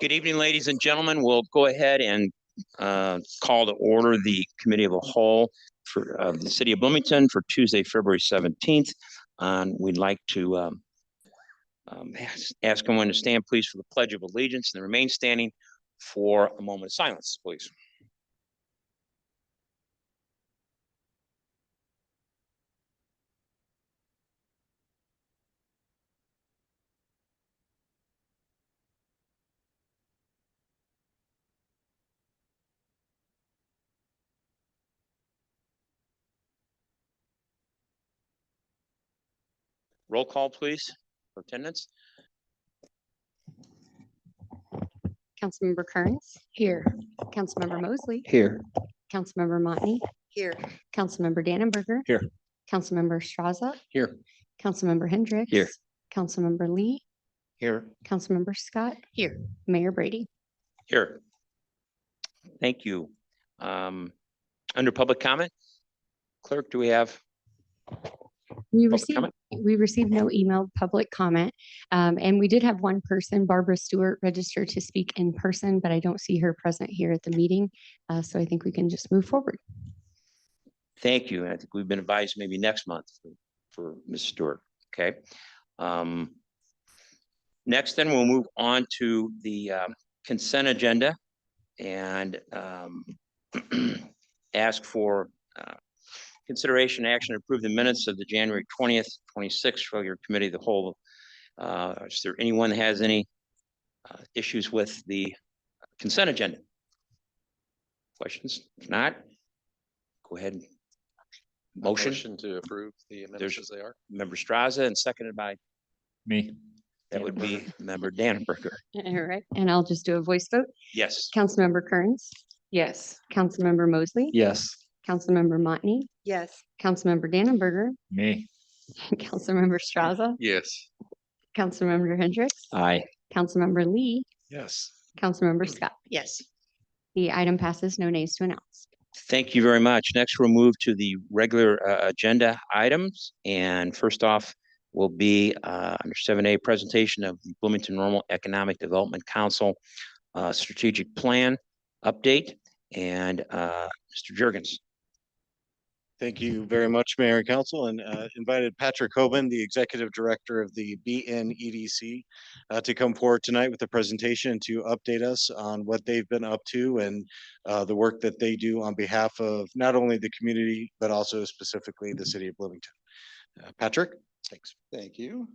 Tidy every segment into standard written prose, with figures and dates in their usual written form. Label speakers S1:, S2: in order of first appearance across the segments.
S1: Good evening, ladies and gentlemen. We'll go ahead and call to order the Committee of the Whole for the City of Bloomington for Tuesday, February 17th. We'd like to ask everyone to stand, please, for the Pledge of Allegiance and remain standing for a moment of silence, please. Roll call, please, for attendance.
S2: Councilmember Kearns. Here. Councilmember Mosley.
S1: Here.
S2: Councilmember Montney.
S3: Here.
S2: Councilmember Dannenberger.
S1: Here.
S2: Councilmember Straza.
S1: Here.
S2: Councilmember Hendricks.
S1: Here.
S2: Councilmember Lee.
S1: Here.
S2: Councilmember Scott.
S3: Here.
S2: Mayor Brady.
S1: Here. Thank you. Under public comment, clerk, do we have
S2: We
S1: public comment?
S2: received no emailed public comment, and we did have one person, Barbara Stewart, registered to speak in person, but I don't see her present here at the meeting, so I think we can just move forward.
S1: Thank you. And I think we've been advised maybe next month for Ms. Stewart. Okay. Next, then we'll move on to the consent agenda and ask for consideration, action, to approve the minutes of the January 20th, 26th regular committee of the whole. Is there anyone that has any issues with the consent agenda? Questions? If not, go ahead. Motion
S4: to approve the amendments as they are.
S1: Member Straza and seconded by
S4: Me.
S1: that would be Member Dannenberger.
S2: All right, and I'll just do a voice vote.
S1: Yes.
S2: Councilmember Kearns.
S3: Yes.
S2: Councilmember Mosley.
S4: Yes.
S2: Councilmember Montney.
S3: Yes.
S2: Councilmember Dannenberger.
S4: Me.
S2: Councilmember Straza.
S4: Yes.
S2: Councilmember Hendricks.
S1: Aye.
S2: Councilmember Lee.
S4: Yes.
S2: Councilmember Scott.
S3: Yes.
S2: The item passes, no nays to announce.
S1: Thank you very much. Next, we'll move to the regular agenda items. And first off will be under 7A, presentation of the Bloomington Normal Economic Development Council strategic plan update. And Mr. Juergens.
S5: Thank you very much, Mayor and Council, and invited Patrick Hoban, the Executive Director of the BNEDC, to come forward tonight with a presentation to update us on what they've been up to and the work that they do on behalf of not only the community, but also specifically the city of Bloomington. Patrick, thanks.
S6: Thank you.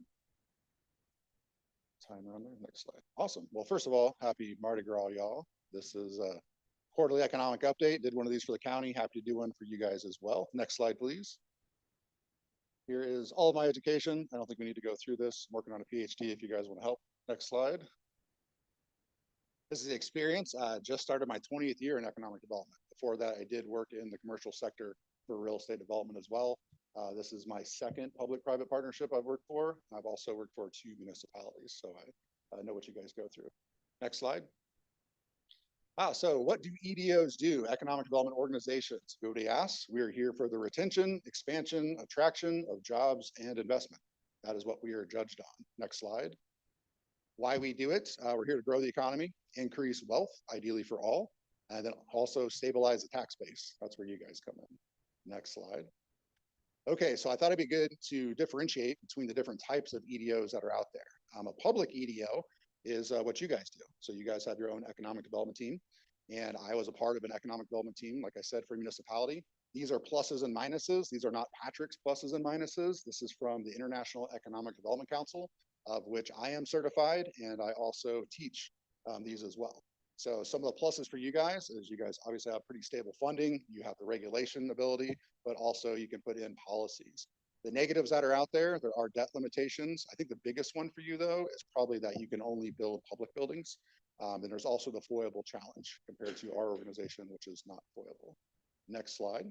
S6: Timer on there. Next slide. Awesome. Well, first of all, happy Mardi Gras, y'all. This is a quarterly economic update. Did one of these for the county. Happy to do one for you guys as well. Next slide, please. Here is all of my education. I don't think we need to go through this. I'm working on a PhD if you guys want to help. Next slide. This is the experience. I just started my 20th year in economic development. Before that, I did work in the commercial sector for real estate development as well. This is my second public-private partnership I've worked for. I've also worked for 2 municipalities, so I know what you guys go through. Next slide. So what do EDOs do? Economic development organizations. Who do you ask? We are here for the retention, expansion, attraction of jobs and investment. That is what we are judged on. Next slide. Why we do it? We're here to grow the economy, increase wealth, ideally for all, and then also stabilize the tax base. That's where you guys come in. Next slide. Okay, so I thought it'd be good to differentiate between the different types of EDOs that are out there. A public EDO is what you guys do. So you guys have your own economic development team. And I was a part of an economic development team, like I said, for a municipality. These are pluses and minuses. These are not Patrick's pluses and minuses. This is from the International Economic Development Council, of which I am certified, and I also teach these as well. So some of the pluses for you guys is you guys obviously have pretty stable funding. You have the regulation ability, but also you can put in policies. The negatives that are out there are debt limitations. I think the biggest one for you, though, is probably that you can only build public buildings. And there's also the foiable challenge compared to our organization, which is not foiable. Next slide.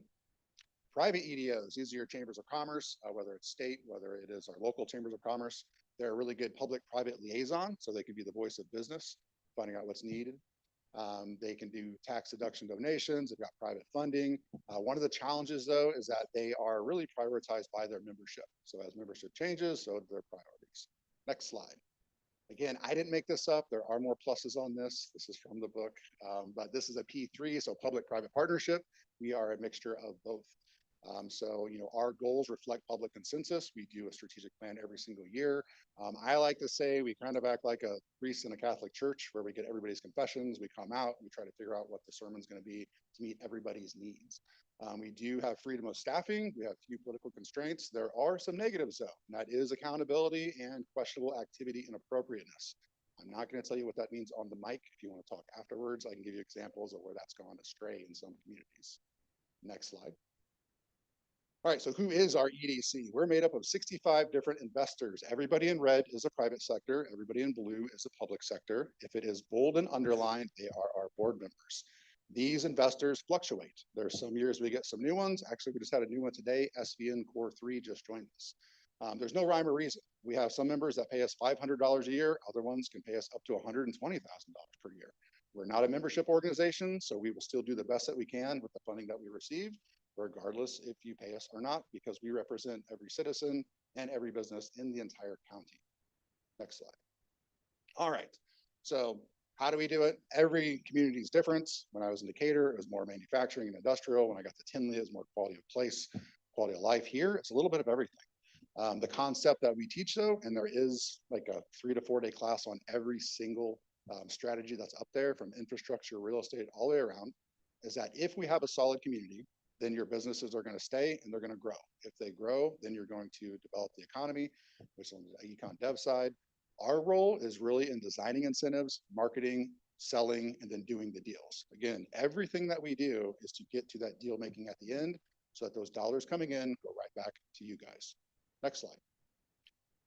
S6: Private EDOs, these are your chambers of commerce, whether it's state, whether it is our local chambers of commerce. They're a really good public-private liaison, so they can be the voice of business, finding out what's needed. They can do tax deduction donations. They've got private funding. One of the challenges, though, is that they are really prioritized by their membership. So as membership changes, so do their priorities. Next slide. Again, I didn't make this up. There are more pluses on this. This is from the book, but this is a P3, so public-private partnership. We are a mixture of both. So, our goals reflect public consensus. We do a strategic plan every single year. I like to say we kind of act like a priest in a Catholic church where we get everybody's confessions. We come out, we try to figure out what the sermon's going to be to meet everybody's needs. We do have freedom of staffing. We have few political constraints. There are some negatives though, and that is accountability and questionable activity and appropriateness. I'm not going to tell you what that means on the mic. If you want to talk afterwards, I can give you examples of where that's gone astray in some communities. Next slide. All right, so who is our EDC? We're made up of 65 different investors. Everybody in red is a private sector. Everybody in blue is a public sector. If it is bold and underlined, they are our board members. These investors fluctuate. There's some years we get some new ones. Actually, we just had a new one today. SVN Core 3 just joined us. There's no rhyme or reason. We have some members that pay us $500 a year. Other ones can pay us up to $120,000 per year. We're not a membership organization, so we will still do the best that we can with the funding that we receive, regardless if you pay us or not, because we represent every citizen and every business in the entire county. Next slide. All right, so how do we do it? Every community is different. When I was in Decatur, it was more manufacturing and industrial. When I got to Tinley, it was more quality of place, quality of life. Here, it's a little bit of everything. The concept that we teach though, and there is like a 3 to 4 day class on every single strategy that's up there, from infrastructure, real estate, all the way around, is that if we have a solid community, then your businesses are going to stay and they're going to grow. If they grow, then you're going to develop the economy, which is on the econ dev side. Our role is really in designing incentives, marketing, selling, and then doing the deals. Again, everything that we do is to get to that deal making at the end so that those dollars coming in go right back to you guys. Next slide.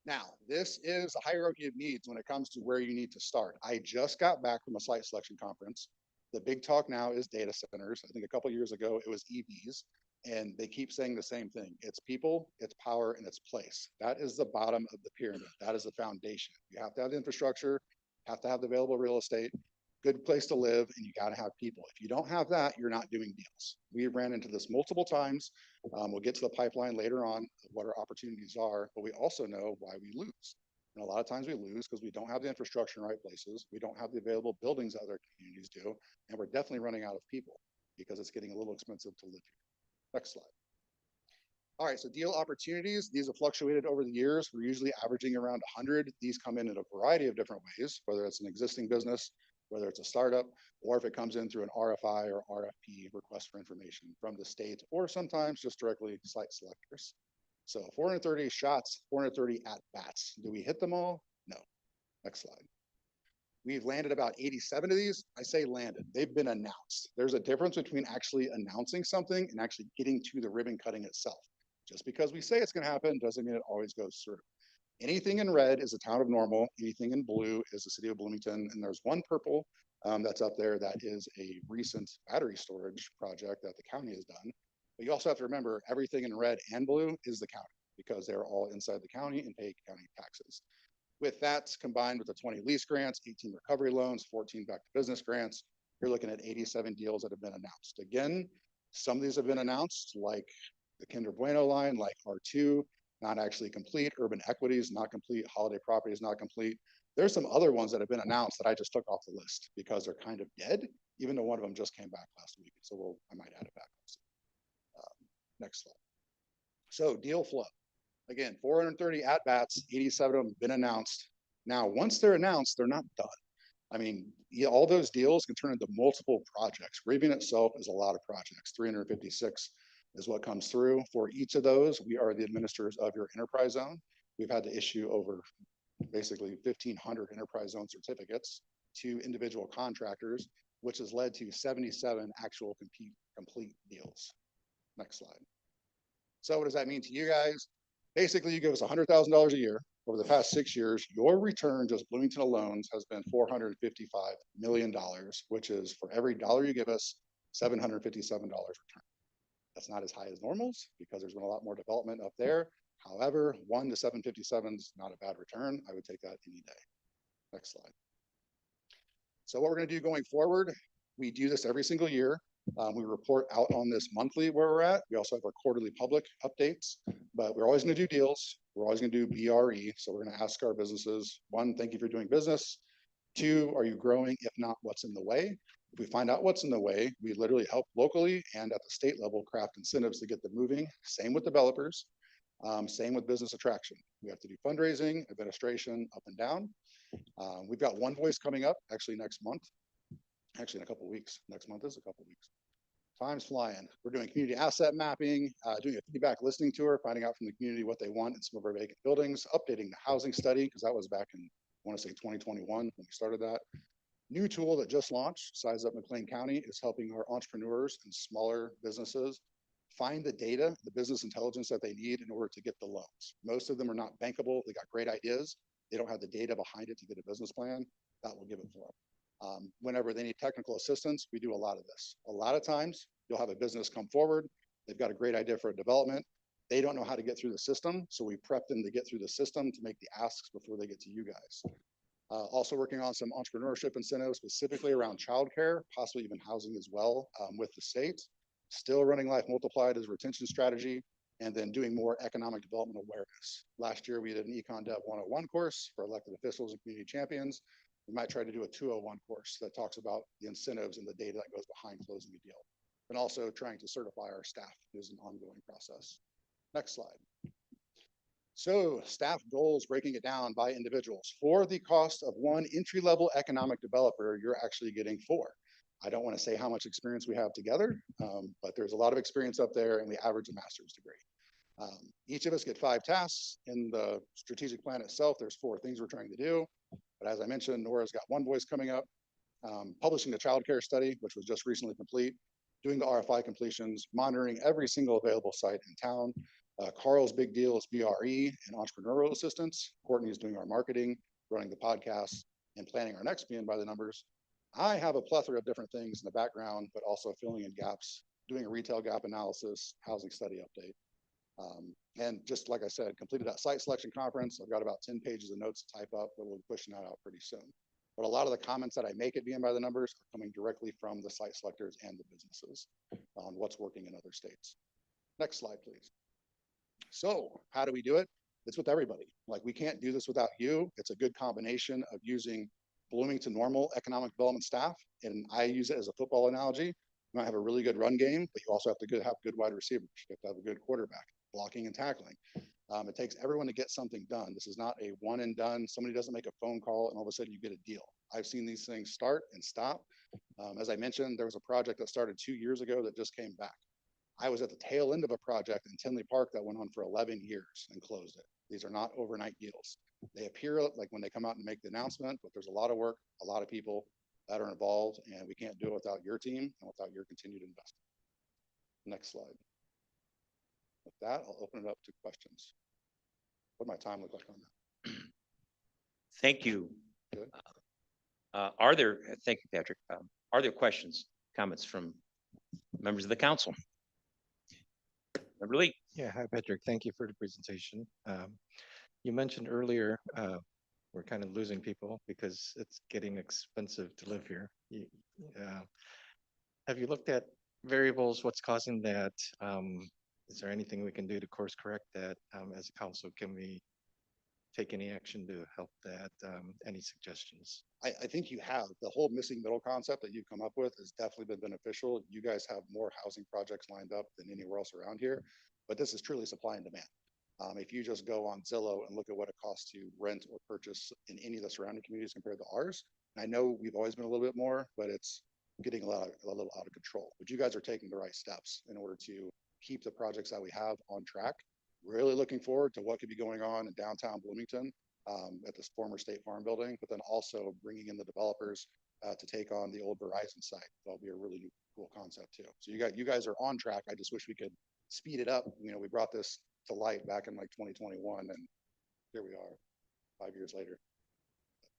S6: Now, this is a hierarchy of needs when it comes to where you need to start. I just got back from a site selection conference. The big talk now is data centers. I think a couple of years ago, it was EVs, and they keep saying the same thing. It's people, it's power, and it's place. That is the bottom of the pyramid. That is the foundation. You have to have the infrastructure, have to have the available real estate, good place to live, and you got to have people. If you don't have that, you're not doing deals. We ran into this multiple times. We'll get to the pipeline later on of what our opportunities are, but we also know why we lose. And a lot of times we lose because we don't have the infrastructure in the right places. We don't have the available buildings that other communities do. And we're definitely running out of people because it's getting a little expensive to live here. Next slide. All right, so deal opportunities, these have fluctuated over the years. We're usually averaging around 100. These come in a variety of different ways, whether it's an existing business, whether it's a startup, or if it comes in through an RFI or RFP, request for information from the state, or sometimes just directly site selectors. So 430 shots, 430 at-bats. Do we hit them all? No. Next slide. We've landed about 87 of these. I say landed. They've been announced. There's a difference between actually announcing something and actually getting to the ribbon cutting itself. Just because we say it's going to happen doesn't mean it always goes through. Anything in red is the town of Normal. Anything in blue is the city of Bloomington. And there's one purple that's up there that is a recent battery storage project that the county has done. But you also have to remember everything in red and blue is the county because they're all inside the county and pay county taxes. With that combined with the 20 lease grants, 18 recovery loans, 14 back to business grants, you're looking at 87 deals that have been announced. Again, some of these have been announced, like the Kinder Bueno line, like R2, not actually complete. Urban Equities, not complete. Holiday Properties, not complete. There's some other ones that have been announced that I just took off the list because they're kind of dead, even though one of them just came back last week. So I might add it back. Next slide. So deal flow. Again, 430 at-bats, 87 of them have been announced. Now, once they're announced, they're not done. I mean, all those deals can turn into multiple projects. Rivian itself is a lot of projects. 356 is what comes through. For each of those, we are the administrators of your enterprise zone. We've had to issue over basically 1,500 enterprise zone certificates to individual contractors, which has led to 77 actual complete deals. Next slide. So what does that mean to you guys? Basically, you give us $100,000 a year. Over the past 6 years, your return, just Bloomington alone, has been $455 million, which is for every dollar you give us, $757 return. That's not as high as normals because there's been a lot more development up there. However, 1 to 757 is not a bad return. I would take that any day. Next slide. So what we're going to do going forward, we do this every single year. We report out on this monthly where we're at. We also have our quarterly public updates, but we're always going to do deals. We're always gonna do BRE, so we're gonna ask our businesses, one, thank you for doing business. Two, are you growing? If not, what's in the way? If we find out what's in the way, we literally help locally and at the state level craft incentives to get them moving. Same with developers, same with business attraction. We have to do fundraising, administration, up and down. We've got One Voice coming up actually next month. Actually, in a couple of weeks. Next month is a couple of weeks. Time's flying. We're doing community asset mapping, doing a feedback listening tour, finding out from the community what they want in some of our vacant buildings, updating the housing study, because that was back in, I want to say 2021 when we started that. New tool that just launched, Size Up McLean County, is helping our entrepreneurs and smaller businesses find the data, the business intelligence that they need in order to get the loans. Most of them are not bankable. They got great ideas. They don't have the data behind it to get a business plan. That will give it for them. Whenever they need technical assistance, we do a lot of this. A lot of times you'll have a business come forward. They've got a great idea for a development. They don't know how to get through the system. So we prep them to get through the system to make the asks before they get to you guys. Also working on some entrepreneurship incentives, specifically around childcare, possibly even housing as well, with the state. Still running Life Multiplied as a retention strategy, and then doing more economic development awareness. Last year, we did an Econ Dev 101 course for elected officials and community champions. We might try to do a 201 course that talks about the incentives and the data that goes behind closing a deal. And also trying to certify our staff is an ongoing process. Next slide. So staff goals, breaking it down by individuals. For the cost of one entry-level economic developer, you're actually getting 4. I don't want to say how much experience we have together, but there's a lot of experience up there, and we average a master's degree. Each of us get 5 tasks. In the strategic plan itself, there's 4 things we're trying to do. But as I mentioned, Nora's got One Voice coming up, publishing the childcare study, which was just recently complete, doing the RFI completions, monitoring every single available site in town. Carl's big deal is BRE and entrepreneurial assistance. Courtney is doing our marketing, running the podcast, and planning our next BN by the numbers. I have a plethora of different things in the background, but also filling in gaps, doing a retail gap analysis, housing study update. And just like I said, completed that site selection conference. I've got about 10 pages of notes to type up, but we'll be pushing that out pretty soon. But a lot of the comments that I make at BN by the numbers are coming directly from the site selectors and the businesses on what's working in other states. Next slide, please. So how do we do it? It's with everybody. Like, we can't do this without you. It's a good combination of using Bloomington normal economic development staff. And I use it as a football analogy. You might have a really good run game, but you also have to have good wide receivers. You have to have a good quarterback, blocking and tackling. It takes everyone to get something done. This is not a one and done. Somebody doesn't make a phone call and all of a sudden you get a deal. I've seen these things start and stop. As I mentioned, there was a project that started 2 years ago that just came back. I was at the tail end of a project in Tinley Park that went on for 11 years and closed it. These are not overnight deals. They appear like when they come out and make the announcement, but there's a lot of work, a lot of people that are involved, and we can't do it without your team and without your continued investment. Next slide. With that, I'll open it up to questions. What my time look like on that?
S1: Thank you.
S6: Good.
S1: Thank you, Patrick. Are there questions, comments from members of the council? Member Lee.
S3: Yeah, hi, Patrick. Thank you for the presentation. You mentioned earlier we're kind of losing people because it's getting expensive to live here. Have you looked at variables? What's causing that? Is there anything we can do to course correct that as a council? Can we take any action to help that? Any suggestions?
S6: I think you have. The whole missing middle concept that you've come up with has definitely been beneficial. You guys have more housing projects lined up than anywhere else around here, but this is truly supply and demand. If you just go on Zillow and look at what it costs to rent or purchase in any of the surrounding communities compared to ours, and I know we've always been a little bit more, but it's getting a little out of control. But you guys are taking the right steps in order to keep the projects that we have on track. Really looking forward to what could be going on in downtown Bloomington at this former State Farm building, but then also bringing in the developers to take on the old Verizon site. That'll be a really cool concept too. So you guys are on track. I just wish we could speed it up. You know, we brought this to light back in like 2021, and here we are 5 years later.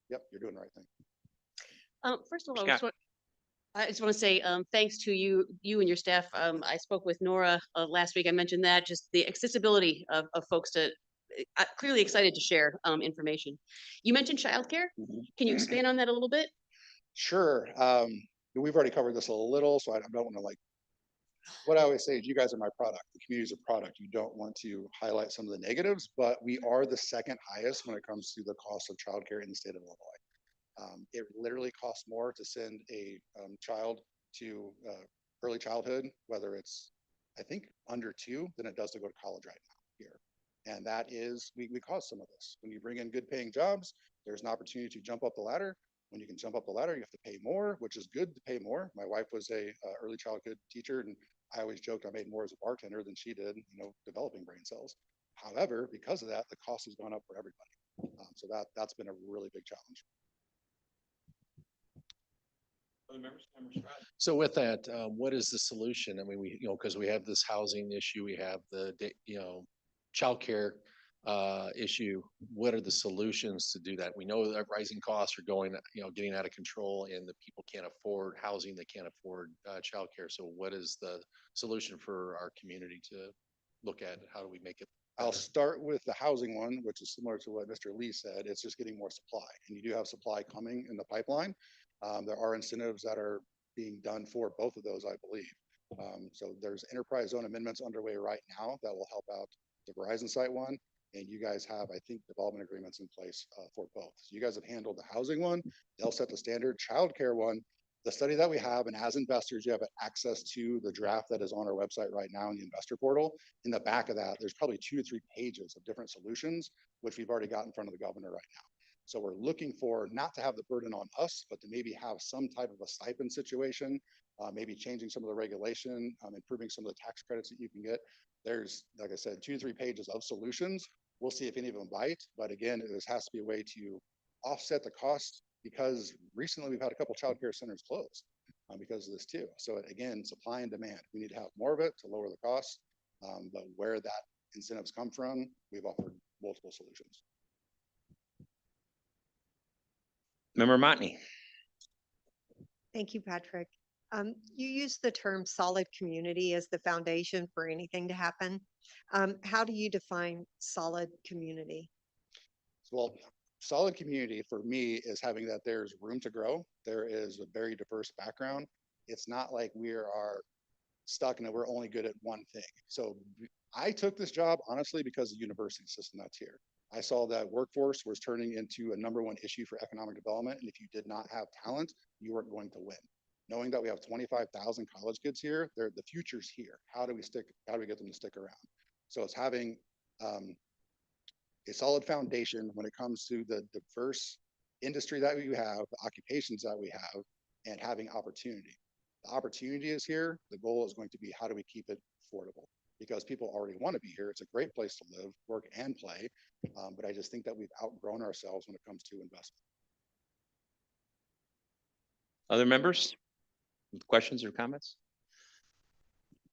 S6: Yep, you're doing the right thing.
S7: First of all, I just want to say thanks to you and your staff. I spoke with Nora last week. I mentioned that just the accessibility of folks to clearly excited to share information. You mentioned childcare. Can you expand on that a little bit?
S6: Sure. We've already covered this a little, so I don't want to like what I always say is you guys are my product. The community's a product. You don't want to highlight some of the negatives, but we are the second highest when it comes to the cost of childcare in the state of Illinois. It literally costs more to send a child to early childhood, whether it's, I think, under 2 than it does to go to college right now here. And that is, we cause some of this. When you bring in good paying jobs, there's an opportunity to jump up the ladder. When you can jump up the ladder, you have to pay more, which is good to pay more. My wife was a early childhood teacher, and I always joked I made more as a bartender than she did, developing brain cells. However, because of that, the cost has gone up for everybody. So that's been a really big challenge.
S1: Other members?
S4: So with that, what is the solution? I mean, because we have this housing issue, we have the, childcare issue. What are the solutions to do that? We know that rising costs are getting out of control, and the people can't afford housing, they can't afford childcare. So what is the solution for our community to look at? How do we make it?
S6: I'll start with the housing one, which is similar to what Mr. Lee said. It's just getting more supply, and you do have supply coming in the pipeline. There are incentives that are being done for both of those, I believe. So there's enterprise zone amendments underway right now that will help out the Verizon site one. And you guys have, I think, development agreements in place for both. So you guys have handled the housing one. They'll set the standard. Childcare one, the study that we have, and as investors, you have access to the draft that is on our website right now in the investor portal. In the back of that, there's probably 2 to 3 pages of different solutions, which we've already got in front of the governor right now. So we're looking for not to have the burden on us, but to maybe have some type of a stipend situation, maybe changing some of the regulation, improving some of the tax credits that you can get. There's, like I said, 2 to 3 pages of solutions. We'll see if any of them bite. But again, there has to be a way to offset the cost, because recently we've had a couple of childcare centers close because of this too. So again, supply and demand. We need to have more of it to lower the cost. But where that incentives come from, we've offered multiple solutions.
S1: Member Motney.
S8: Thank you, Patrick. You use the term solid community as the foundation for anything to happen. How do you define solid community?
S6: Well, solid community for me is having that there's room to grow. There is a very diverse background. It's not like we are stuck and we're only good at one thing. So I took this job honestly because of the university system that's here. I saw that workforce was turning into a #1 issue for economic development. And if you did not have talent, you weren't going to win. Knowing that we have 25,000 college kids here, the future's here. How do we get them to stick around? So it's having a solid foundation when it comes to the diverse industry that we have, the occupations that we have, and having opportunity. The opportunity is here. The goal is going to be, how do we keep it affordable? Because people already want to be here. It's a great place to live, work, and play. But I just think that we've outgrown ourselves when it comes to investment.
S1: Other members with questions or comments?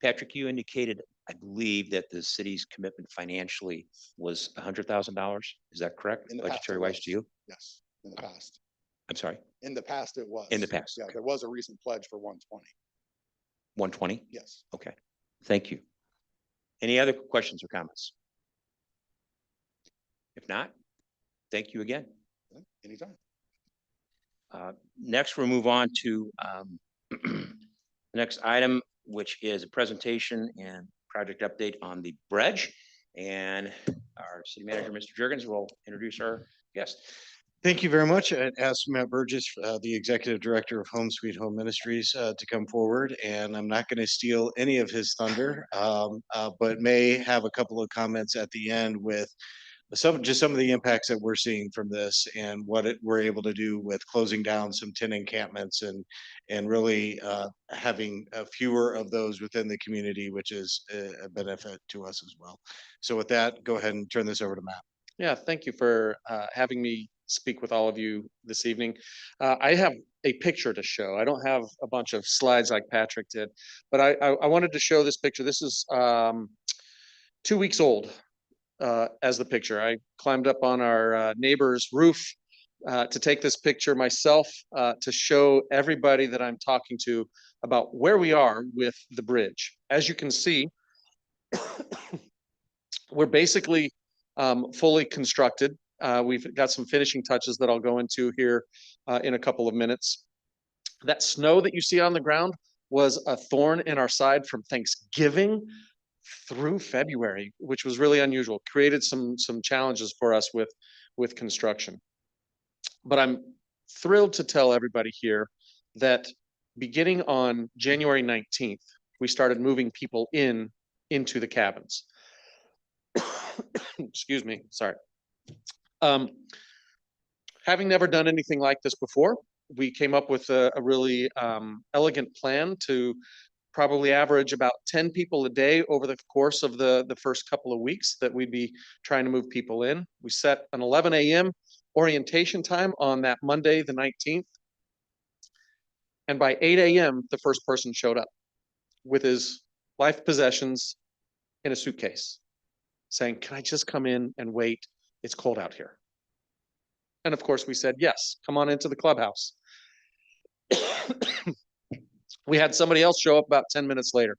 S1: Patrick, you indicated, I believe, that the city's commitment financially was $100,000. Is that correct?
S6: In the past,
S1: Budgetary
S6: it
S1: wise
S6: was.
S1: to you?
S6: Yes, in the past.
S1: I'm sorry,
S6: In the past, it was.
S1: in the past.
S6: Yeah,
S1: Okay.
S6: there was a recent pledge for 120.
S1: 120?
S6: Yes.
S1: Okay, thank you. Any other questions or comments? If not, thank you again.
S6: Anytime.
S1: Next, we'll move on to the next item, which is a presentation and project update on the bridge. And our city manager, Mr. Jurgens, will introduce our guest.
S5: Thank you very much. I'd ask Matt Burgess, the Executive Director of Home Sweet Home Ministries, to come forward. And I'm not going to steal any of his thunder, but may have a couple of comments at the end with some of the impacts that we're seeing from this and what we're able to do with closing down some tin encampments and really having fewer of those within the community, which is a benefit to us as well. So with that, go ahead and turn this over to Matt.
S9: Yeah, thank you for having me speak with all of you this evening. I have a picture to show. I don't have a bunch of slides like Patrick did, but I wanted to show this picture. This is 2 weeks old as the picture. I climbed up on our neighbor's roof to take this picture myself to show everybody that I'm talking to about where we are with the bridge. As you can see, we're basically fully constructed. We've got some finishing touches that I'll go into here in a couple of minutes. That snow that you see on the ground, was a thorn in our side from Thanksgiving through February, which was really unusual, created some challenges for us with construction. But I'm thrilled to tell everybody here that beginning on January 19th, we started moving people into the cabins. Excuse me, sorry. Having never done anything like this before, we came up with a really elegant plan to probably average about 10 people a day over the course of the first couple of weeks that we'd be trying to move people in. We set an 11 a.m. orientation time on that Monday, the 19th. And by 8 a.m., the first person showed up with his life possessions in a suitcase, saying, "Can I just come in and wait? It's cold out here." And of course, we said, "Yes, come on into the clubhouse." We had somebody else show up about 10 minutes later.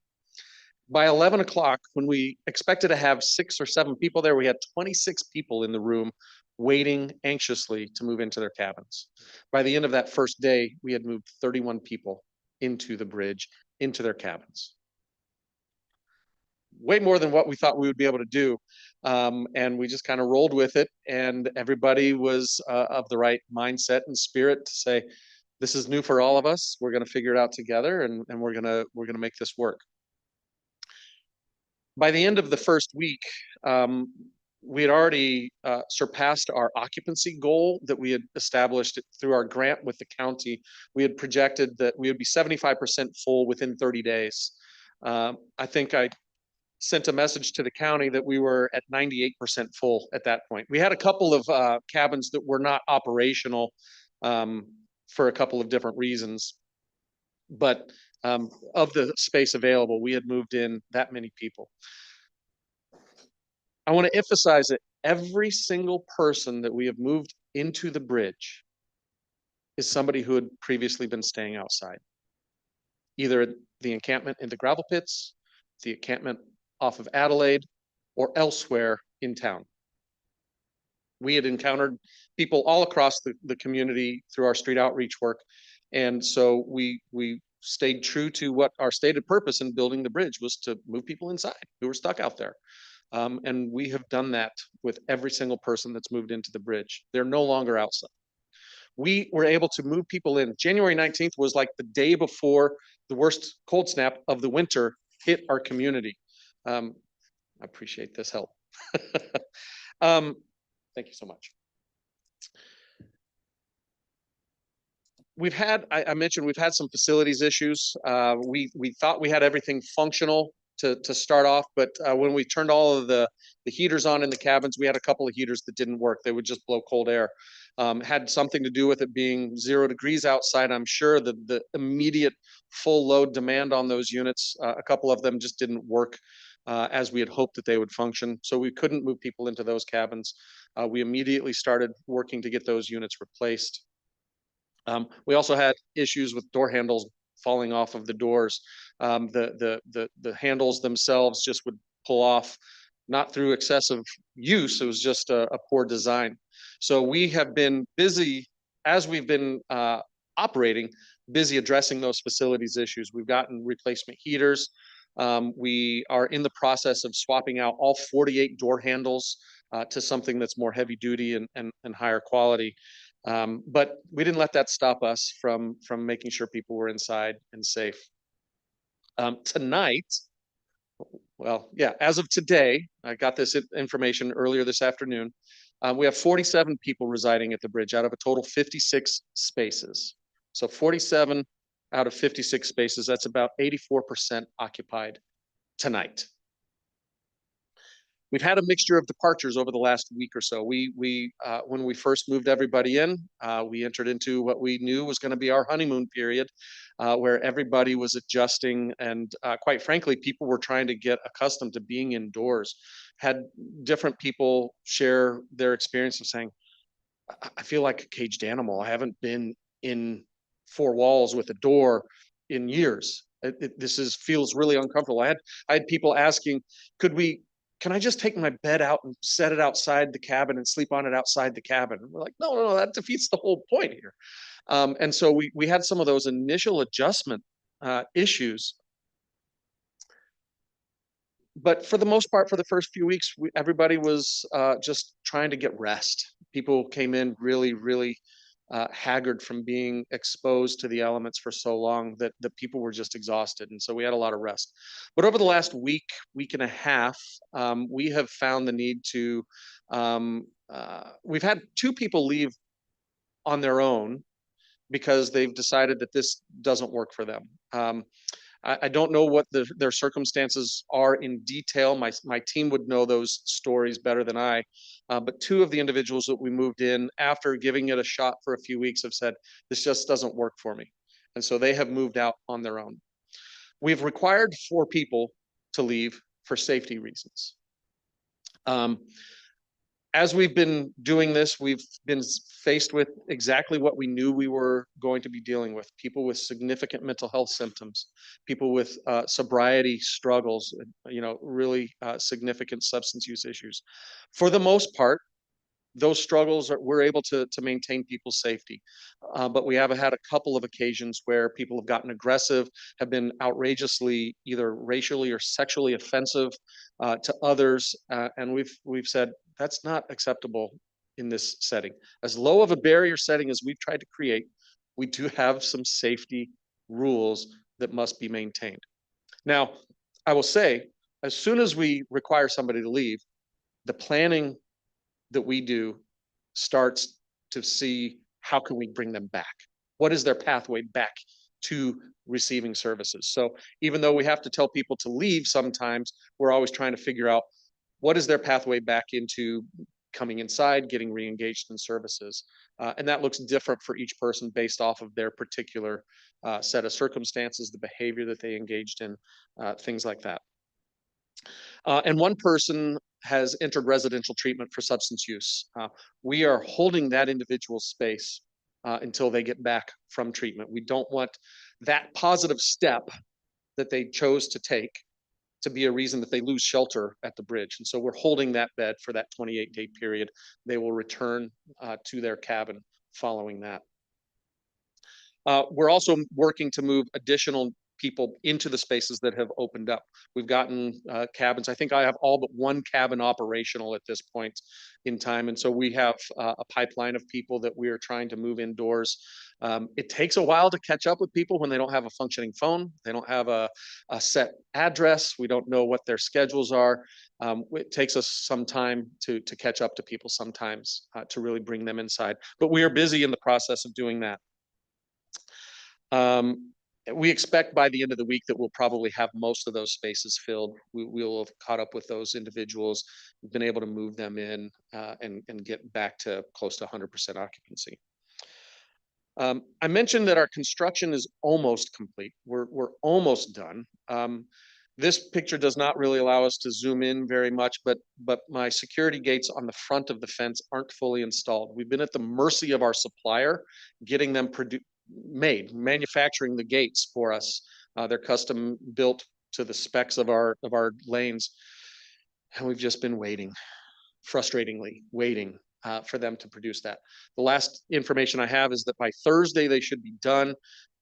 S9: By 11 o'clock, when we expected to have 6 or 7 people there, we had 26 people in the room waiting anxiously to move into their cabins. By the end of that first day, we had moved 31 people into the bridge, into their cabins. Way more than what we thought we would be able to do. And we just kind of rolled with it. And everybody was of the right mindset and spirit to say, this is new for all of us. We're going to figure it out together, and we're going to make this work. By the end of the first week, we had already surpassed our occupancy goal that we had established through our grant with the county. We had projected that we would be 75% full within 30 days. I think I sent a message to the county that we were at 98% full at that point. We had a couple of cabins that were not operational for a couple of different reasons, but of the space available, we had moved in that many people. I want to emphasize that every single person that we have moved into the bridge is somebody who had previously been staying outside, either at the encampment in the gravel pits, the encampment off of Adelaide, or elsewhere in town. We had encountered people all across the community through our street outreach work. And so we stayed true to what our stated purpose in building the bridge was, to move people inside who were stuck out there. And we have done that with every single person that's moved into the bridge. They're no longer outside. We were able to move people in. January 19th was like the day before the worst cold snap of the winter hit our community. I appreciate this help. Thank you so much. We've had, I mentioned, we've had some facilities issues. We thought we had everything functional to start off, but when we turned all of the heaters on in the cabins, we had a couple of heaters that didn't work. They would just blow cold air. Had something to do with it being 0 degrees outside. I'm sure the immediate full load demand on those units, a couple of them just didn't work as we had hoped that they would function. So we couldn't move people into those cabins. We immediately started working to get those units replaced. We also had issues with door handles falling off of the doors. The handles themselves just would pull off, not through excessive use. It was just a poor design. So we have been busy, as we've been operating, busy addressing those facilities issues. We've gotten replacement heaters. We are in the process of swapping out all 48 door handles to something that's more heavy duty and higher quality. But we didn't let that stop us from making sure people were inside and safe. Tonight, well, yeah, as of today, I got this information earlier this afternoon. We have 47 people residing at the bridge out of a total 56 spaces. So 47 out of 56 spaces, that's about 84% occupied tonight. We've had a mixture of departures over the last week or so. When we first moved everybody in, we entered into what we knew was going to be our honeymoon period, where everybody was adjusting, and quite frankly, people were trying to get accustomed to being indoors. Had different people share their experience of saying, I feel like a caged animal. I haven't been in 4 walls with a door in years. This feels really uncomfortable. I had people asking, can I just take my bed out and set it outside the cabin and sleep on it outside the cabin? And we're like, no, that defeats the whole point here. And so we had some of those initial adjustment issues. But for the most part, for the first few weeks, everybody was just trying to get rest. People came in really, really haggard from being exposed to the elements for so long that the people were just exhausted. And so we had a lot of rest. But over the last week, week and a half, we have found the need to, we've had 2 people leave on their own because they've decided that this doesn't work for them. I don't know what their circumstances are in detail. My team would know those stories better than I. But 2 of the individuals that we moved in after giving it a shot for a few weeks have said, this just doesn't work for me. And so they have moved out on their own. We've required 4 people to leave for safety reasons. As we've been doing this, we've been faced with exactly what we knew we were going to be dealing with: people with significant mental health symptoms, people with sobriety struggles, really significant substance use issues. For the most part, those struggles we're able to maintain people's safety. But we have had a couple of occasions where people have gotten aggressive, have been outrageously either racially or sexually offensive to others. And we've said, that's not acceptable in this setting. As low of a barrier setting as we've tried to create, we do have some safety rules that must be maintained. Now, I will say, as soon as we require somebody to leave, the planning that we do starts to see how can we bring them back? What is their pathway back to receiving services? So even though we have to tell people to leave sometimes, we're always trying to figure out what is their pathway back into coming inside, getting re-engaged in services. And that looks different for each person based off of their particular set of circumstances, the behavior that they engaged in, things like that. And one person has entered residential treatment for substance use. We are holding that individual space until they get back from treatment. We don't want that positive step that they chose to take to be a reason that they lose shelter at the bridge. And so we're holding that bed for that 28-day period. They will return to their cabin following that. We're also working to move additional people into the spaces that have opened up. We've gotten cabins. I think I have all but 1 cabin operational at this point in time. And so we have a pipeline of people that we are trying to move indoors. It takes a while to catch up with people when they don't have a functioning phone. They don't have a set address. We don't know what their schedules are. It takes us some time to catch up to people sometimes to really bring them inside. But we are busy in the process of doing that. We expect by the end of the week that we'll probably have most of those spaces filled. We'll have caught up with those individuals, been able to move them in and get back to close to 100% occupancy. I mentioned that our construction is almost complete. We're almost done. This picture does not really allow us to zoom in very much, but my security gates on the front of the fence aren't fully installed. We've been at the mercy of our supplier, getting them manufacturing the gates for us. They're custom built to the specs of our lanes. And we've just been waiting, frustratingly waiting for them to produce that. The last information I have is that by Thursday, they should be done.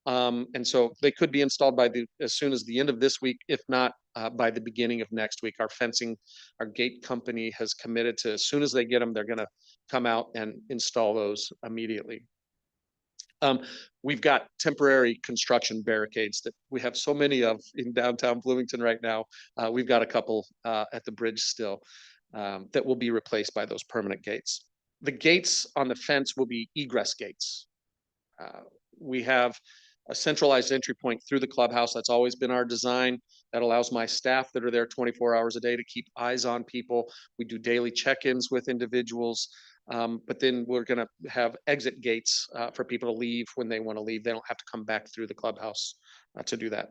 S9: And so they could be installed as soon as the end of this week, if not by the beginning of next week. Our gate company has committed to, as soon as they get them, they're gonna come out and install those immediately. We've got temporary construction barricades that we have so many of in downtown Bloomington right now. We've got a couple at the bridge still that will be replaced by those permanent gates. The gates on the fence will be egress gates. We have a centralized entry point through the clubhouse. That's always been our design. That allows my staff that are there 24 hours a day to keep eyes on people. We do daily check-ins with individuals. But then we're going to have exit gates for people to leave when they want to leave. They don't have to come back through the clubhouse to do that.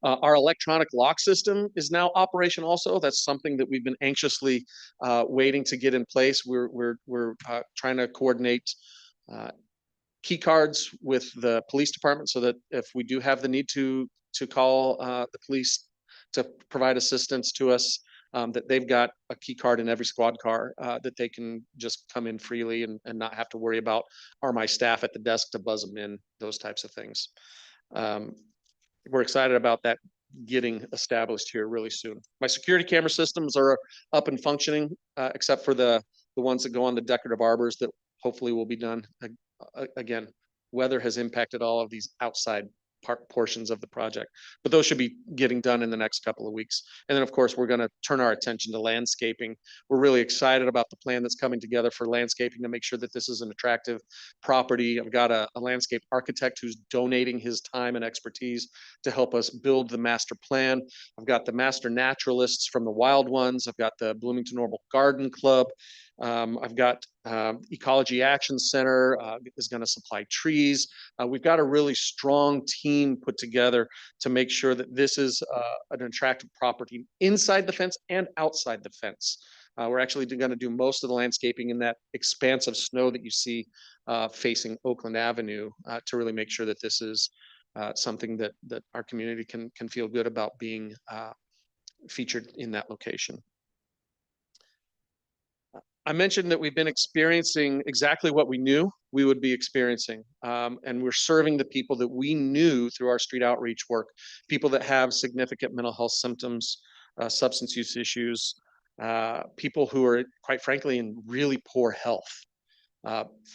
S9: Our electronic lock system is now operational also. That's something that we've been anxiously waiting to get in place. We're trying to coordinate key cards with the police department so that if we do have the need to call the police to provide assistance to us, that they've got a key card in every squad car that they can just come in freely and not have to worry about, are my staff at the desk to buzz them in, those types of things. We're excited about that getting established here really soon. My security camera systems are up and functioning, except for the ones that go on the decorative arbors that hopefully will be done. Again, weather has impacted all of these outside portions of the project, but those should be getting done in the next couple of weeks. And then, of course, we're going to turn our attention to landscaping. We're really excited about the plan that's coming together for landscaping to make sure that this is an attractive property. I've got a landscape architect who's donating his time and expertise to help us build the master plan. I've got the master naturalists from the Wild Ones. I've got the Bloomington Normal Garden Club. I've got Ecology Action Center is going to supply trees. We've got a really strong team put together to make sure that this is an attractive property inside the fence and outside the fence. We're actually going to do most of the landscaping in that expanse of snow that you see facing Oakland Avenue to really make sure that this is something that our community can feel good about being featured in that location. I mentioned that we've been experiencing exactly what we knew we would be experiencing. And we're serving the people that we knew through our street outreach work, people that have significant mental health symptoms, substance use issues, people who are, quite frankly, in really poor health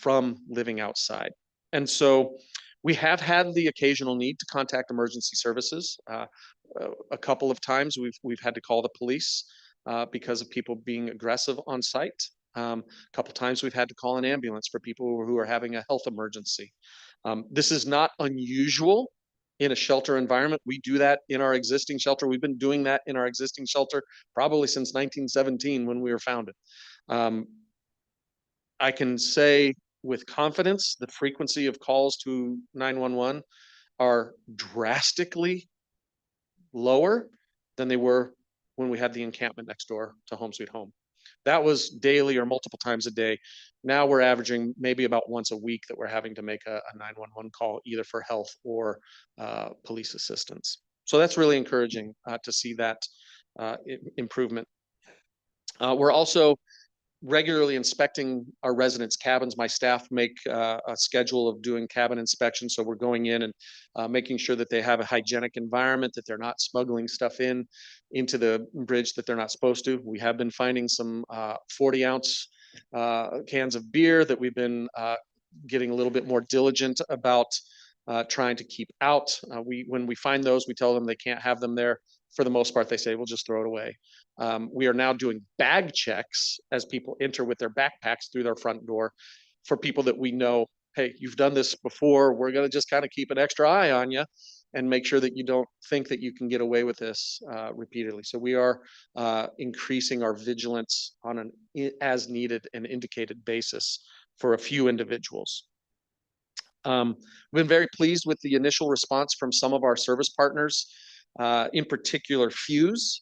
S9: from living outside. And so we have had the occasional need to contact emergency services. A couple of times we've had to call the police because of people being aggressive on site. A couple times we've had to call an ambulance for people who are having a health emergency. This is not unusual in a shelter environment. We do that in our existing shelter. We've been doing that in our existing shelter probably since 1917 when we were founded. I can say with confidence the frequency of calls to 911 are drastically lower than they were when we had the encampment next door to Home Sweet Home. That was daily or multiple times a day. Now we're averaging maybe about once a week that we're having to make a 911 call, either for health or police assistance. So that's really encouraging to see that improvement. We're also regularly inspecting our residents' cabins. My staff make a schedule of doing cabin inspections. So we're going in and making sure that they have a hygienic environment, that they're not smuggling stuff into the bridge that they're not supposed to. We have been finding some 40-ounce cans of beer that we've been getting a little bit more diligent about trying to keep out. When we find those, we tell them they can't have them there. For the most part, they say, we'll just throw it away. We are now doing bag checks as people enter with their backpacks through their front door for people that we know, hey, you've done this before. We're going to just kind of keep an extra eye on you and make sure that you don't think that you can get away with this repeatedly. So we are increasing our vigilance on an as needed and indicated basis for a few individuals. We've been very pleased with the initial response from some of our service partners, in particular Fuse,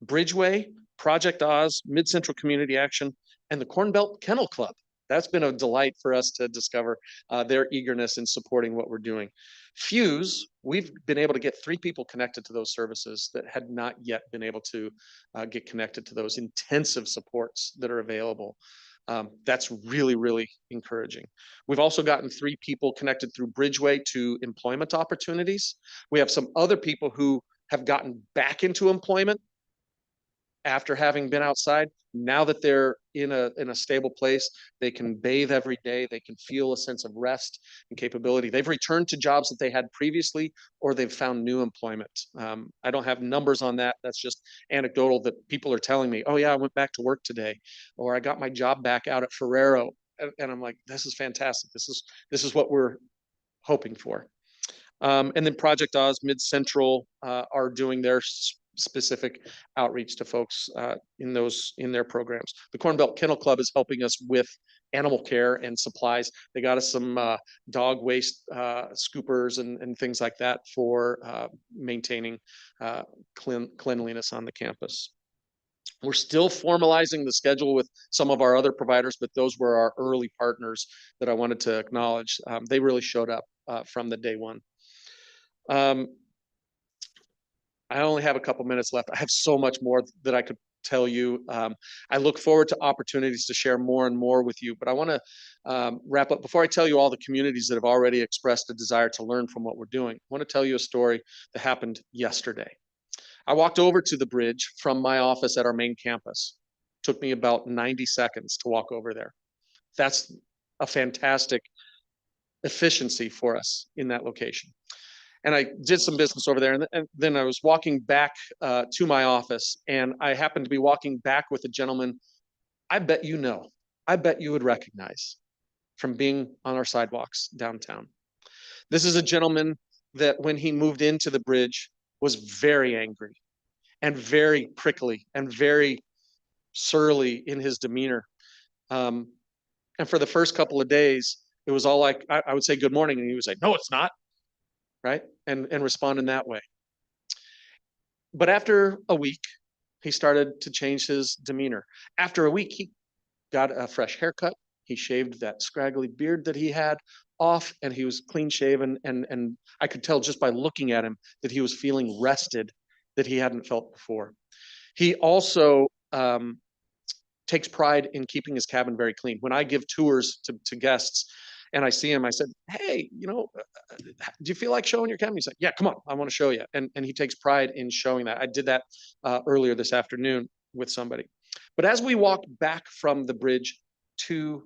S9: Bridgeway, Project Oz, Mid Central Community Action, and the Corn Belt Kennel Club. That's been a delight for us to discover their eagerness in supporting what we're doing. Fuse, we've been able to get 3 people connected to those services that had not yet been able to get connected to those intensive supports that are available. That's really, really encouraging. We've also gotten 3 people connected through Bridgeway to employment opportunities. We have some other people who have gotten back into employment after having been outside. Now that they're in a stable place, they can bathe every day. They can feel a sense of rest and capability. They've returned to jobs that they had previously, or they've found new employment. I don't have numbers on that. That's just anecdotal that people are telling me, oh yeah, I went back to work today, or I got my job back out at Ferrero. And I'm like, this is fantastic. This is what we're hoping for. And then Project Oz, Mid Central are doing their specific outreach to folks in their programs. The Corn Belt Kennel Club is helping us with animal care and supplies. They got us some dog waste scoopers and things like that for maintaining cleanliness on the campus. We're still formalizing the schedule with some of our other providers, but those were our early partners that I wanted to acknowledge. They really showed up from the day one. I only have a couple minutes left. I have so much more that I could tell you. I look forward to opportunities to share more and more with you, but I want to wrap up. Before I tell you all the communities that have already expressed a desire to learn from what we're doing, I want to tell you a story that happened yesterday. I walked over to the bridge from my office at our main campus. Took me about 90 seconds to walk over there. That's a fantastic efficiency for us in that location. And I did some business over there. And then I was walking back to my office, and I happened to be walking back with a gentleman I bet you would recognize from being on our sidewalks downtown. This is a gentleman that when he moved into the bridge was very angry and very prickly and very surly in his demeanor. And for the first couple of days, it was all like, I would say good morning, and he would say, no, it's not, right? And respond in that way. But after a week, he started to change his demeanor. After a week, he got a fresh haircut. He shaved that scraggly beard that he had off, and he was clean shaven. And I could tell just by looking at him that he was feeling rested that he hadn't felt before. He also takes pride in keeping his cabin very clean. When I give tours to guests and I see him, I said, hey, do you feel like showing your cabin? He said, yeah, come on, I want to show you. And he takes pride in showing that. I did that earlier this afternoon with somebody. But as we walked back from the bridge to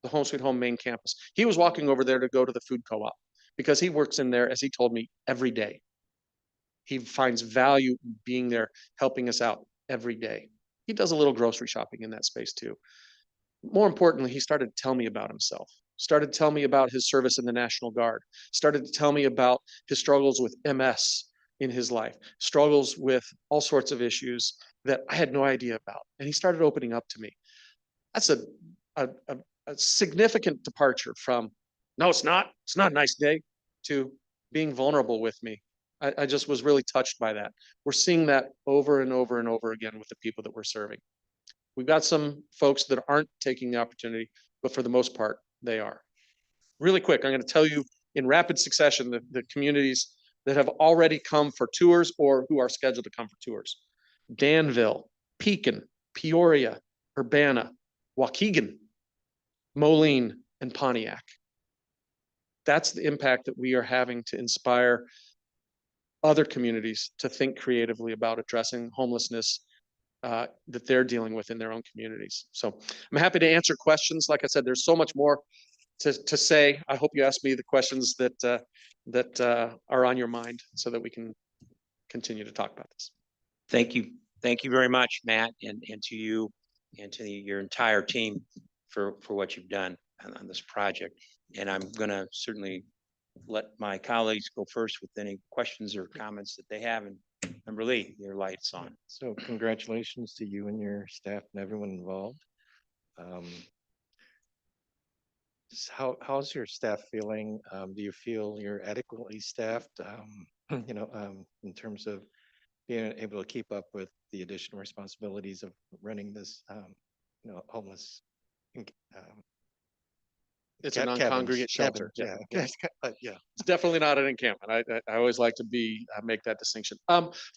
S9: the Home Sweet Home main campus, he was walking over there to go to the food co-op because he works in there, as he told me, every day. He finds value in being there, helping us out every day. He does a little grocery shopping in that space too. More importantly, he started to tell me about himself, started to tell me about his service in the National Guard, started to tell me about his struggles with MS in his life, struggles with all sorts of issues that I had no idea about. And he started opening up to me. That's a significant departure from, no, it's not a nice day, to being vulnerable with me. I just was really touched by that. We're seeing that over and over and over again with the people that we're serving. We've got some folks that aren't taking the opportunity, but for the most part, they are. Really quick, I'm going to tell you in rapid succession the communities that have already come for tours or who are scheduled to come for tours. Danville, Pekin, Peoria, Urbana, Waukegan, Moline, and Pontiac. That's the impact that we are having to inspire other communities to think creatively about addressing homelessness that they're dealing with in their own communities. So I'm happy to answer questions. Like I said, there's so much more to say. I hope you ask me the questions that are on your mind so that we can continue to talk about this.
S1: Thank you. Thank you very much, Matt, and to you and to your entire team for what you've done on this project. And I'm going to certainly let my colleagues go first with any questions or comments that they have. And Member Lee, your light's on.
S3: So congratulations to you and your staff and everyone involved. How's your staff feeling? Do you feel you're adequately staffed, in terms of being able to keep up with the additional responsibilities of running this, homeless
S9: It's a
S3: cabins,
S9: non-congregate shelter.
S3: Yeah.
S9: It's definitely not an encampment. I always like to make that distinction.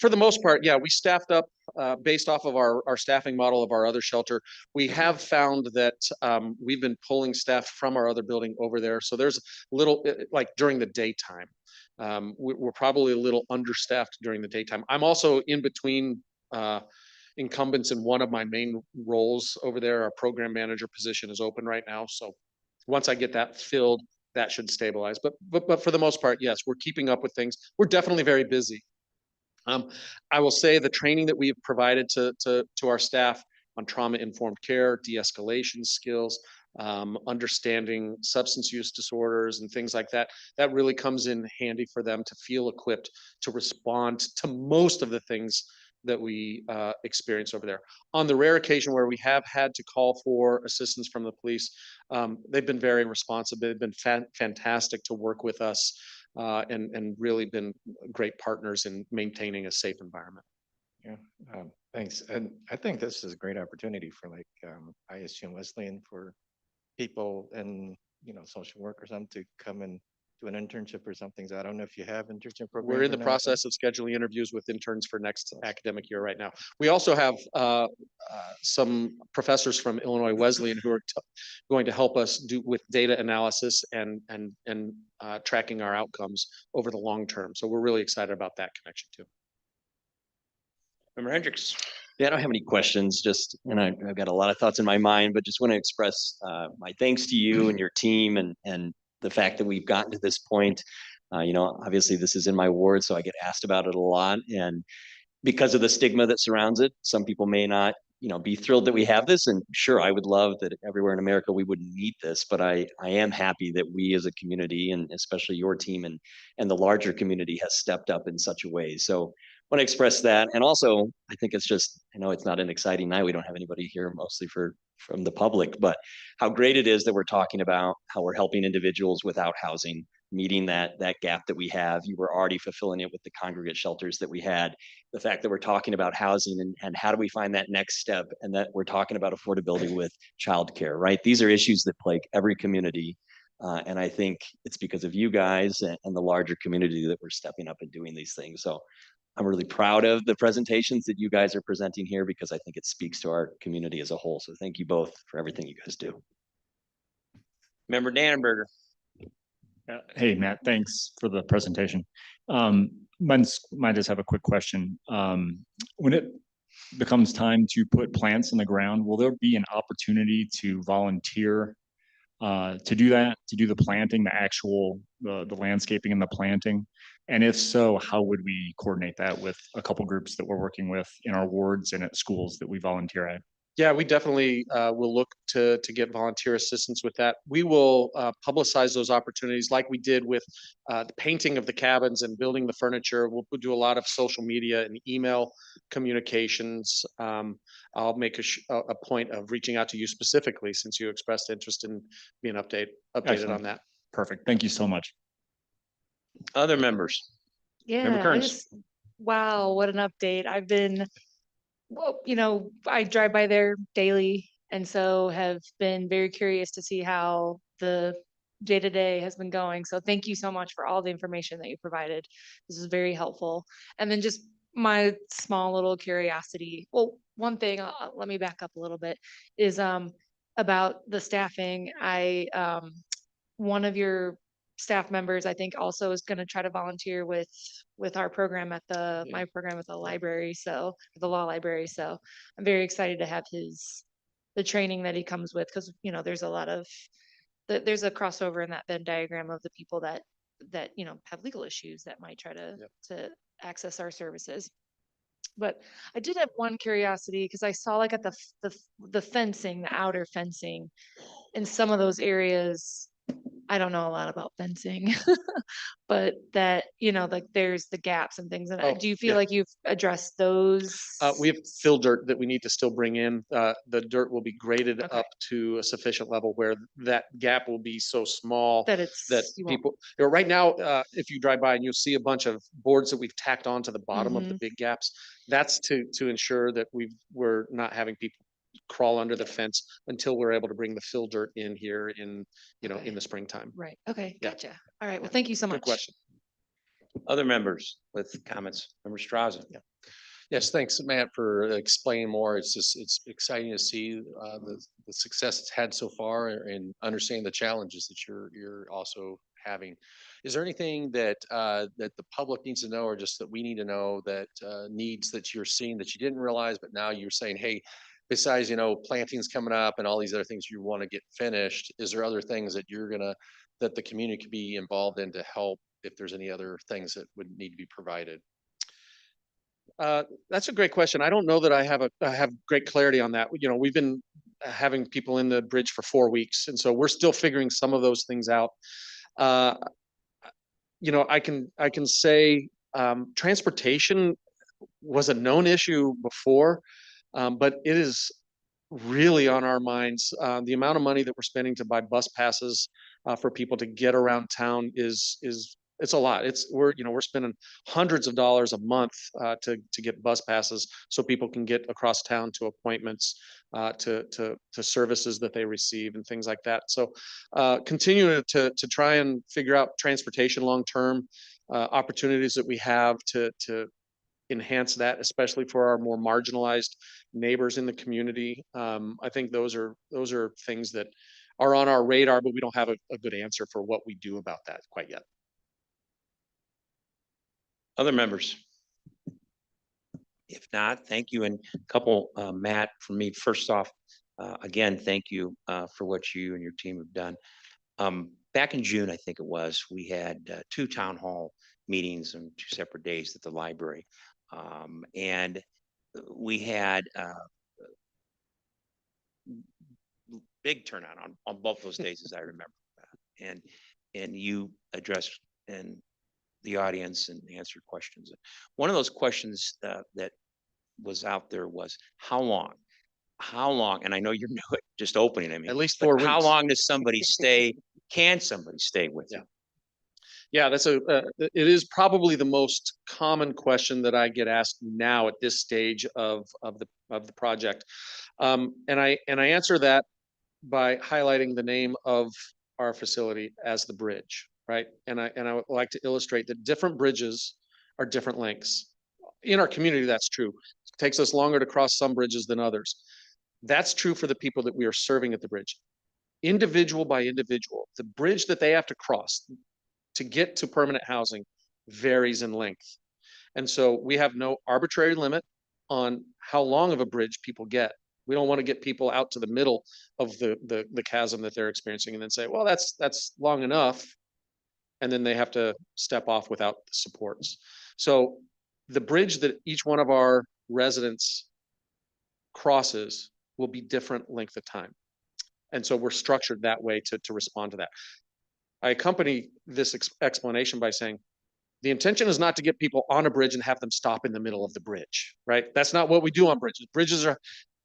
S9: For the most part, yeah, we staffed up based off of our staffing model of our other shelter. We have found that we've been pulling staff from our other building over there. So there's a little, like during the daytime, we're probably a little understaffed during the daytime. I'm also in between incumbents in one of my main roles over there. Our program manager position is open right now. So once I get that filled, that should stabilize. But for the most part, yes, we're keeping up with things. We're definitely very busy. I will say the training that we've provided to our staff on trauma-informed care, de-escalation skills, understanding substance use disorders and things like that, that really comes in handy for them to feel equipped to respond to most of the things that we experience over there. On the rare occasion where we have had to call for assistance from the police, they've been very responsive. They've been fantastic to work with us and really been great partners in maintaining a safe environment.
S3: Yeah, thanks. And I think this is a great opportunity for ISU and Wesleyan for people and social workers to come and do an internship or something. So I don't know if you have internship programs.
S9: We're in
S3: or
S9: the
S3: not.
S9: process of scheduling interviews with interns for next academic year right now. We also have some professors from Illinois Wesleyan who are going to help us do with data analysis and tracking our outcomes over the long term. So we're really excited about that connection too.
S1: Member Hendricks.
S10: Yeah, I don't have any questions, and I've got a lot of thoughts in my mind, but just want to express my thanks to you and your team and the fact that we've gotten to this point. Obviously this is in my ward, so I get asked about it a lot. And because of the stigma that surrounds it, some people may not, be thrilled that we have this. And sure, I would love that everywhere in America we wouldn't need this, but I am happy that we as a community, and especially your team and the larger community, has stepped up in such a way. So I want to express that. And also, I think it's just, I know it's not an exciting night. We don't have anybody here mostly from the public, but how great it is that we're talking about how we're helping individuals without housing, meeting that gap that we have. You were already fulfilling it with the congregate shelters that we had. The fact that we're talking about housing and how do we find that next step, and that we're talking about affordability with childcare, right? These are issues that plague every community. And I think it's because of you guys and the larger community that we're stepping up and doing these things. So I'm really proud of the presentations that you guys are presenting here, because I think it speaks to our community as a whole. So thank you both for everything you guys do.
S1: Member Dannenberger.
S11: Hey, Matt, thanks for the presentation. Might just have a quick question. When it becomes time to put plants in the ground, will there be an opportunity to volunteer to do that, to do the planting, the landscaping and the planting? And if so, how would we coordinate that with a couple groups that we're working with in our wards and at schools that we volunteer at?
S9: Yeah, we definitely will look to get volunteer assistance with that. We will publicize those opportunities like we did with the painting of the cabins and building the furniture. We'll do a lot of social media and email communications. I'll make a point of reaching out to you specifically, since you expressed interest in being updated
S11: Excellent.
S9: on that.
S11: Perfect. Thank you so much.
S1: Other members. Member
S12: Yeah,
S1: Kearns.
S12: wow, what an update. I've been, well, I drive by there daily, and so have been very curious to see how the day-to-day has been going. So thank you so much for all the information that you provided. This is very helpful. And then just my small little curiosity. Well, one thing, let me back up a little bit, is about the staffing. One of your staff members, I think, also is going to try to volunteer with our program at my program at the library, so the law library. So I'm very excited to have the training that he comes with, because there's a lot of there's a crossover in that Venn diagram of the people that have legal issues that might try to access our services. But I did have one curiosity, because I saw like at the fencing, the outer fencing in some of those areas. I don't know a lot about fencing, but that, like there's the gaps and things. And do you feel like you've addressed those?
S9: We have fill dirt that we need to still bring in. The dirt will be graded up to a sufficient level where that gap will be so small that people, right now, if you drive by and you'll see a bunch of boards that we've tacked onto the bottom of the big gaps. That's to ensure that we're not having people crawl under the fence until we're able to bring the fill dirt in here in the springtime.
S12: Right. Okay. Gotcha. All right. Well, thank you so much.
S9: Good question.
S1: Other members with comments. Member Straza.
S4: Yes, thanks, Matt, for explaining more. It's exciting to see the success it's had so far, and understanding the challenges that you're also having. Is there anything that that the public needs to know, or just that we need to know, that needs that you're seeing that you didn't realize, but now you're saying, hey, besides, plantings coming up and all these other things you want to get finished, is there other things that that the community could be involved in to help, if there's any other things that would need to be provided?
S9: That's a great question. I don't know that I have great clarity on that. We've been having people in the bridge for 4 weeks, and so we're still figuring some of those things out. I can say transportation was a known issue before, but it is really on our minds. The amount of money that we're spending to buy bus passes for people to get around town is It's a lot. We're spending hundreds of dollars a month to get bus passes so people can get across town to appointments, to services that they receive and things like that. So continue to try and figure out transportation long-term opportunities that we have to enhance that, especially for our more marginalized neighbors in the community. I think those are things that are on our radar, but we don't have a good answer for what we do about that quite yet.
S1: Other members? If not, thank you. And a couple, Matt, from me, first off, again, thank you for what you and your team have done. Back in June, I think it was, we had 2 town hall meetings on 2 separate days at the library. And we had big turnout on both those days, as I remember. And you addressed the audience and answered questions. One of those questions that was out there was how long, and I know you're new at just opening, I mean,
S9: At least 4 weeks.
S1: how long does somebody stay? Can somebody stay with you?
S9: Yeah, it is probably the most common question that I get asked now at this stage of the project. And I answer that by highlighting the name of our facility as the bridge, right? And I would like to illustrate that different bridges are different lengths. In our community, that's true. It takes us longer to cross some bridges than others. That's true for the people that we are serving at the bridge. Individual by individual, the bridge that they have to cross to get to permanent housing varies in length. And so we have no arbitrary limit on how long of a bridge people get. We don't want to get people out to the middle of the chasm that they're experiencing and then say, well, that's long enough. And then they have to step off without the supports. So the bridge that each one of our residents crosses will be different length of time. And so we're structured that way to respond to that. I accompany this explanation by saying, the intention is not to get people on a bridge and have them stop in the middle of the bridge, right? That's not what we do on bridges. Bridges are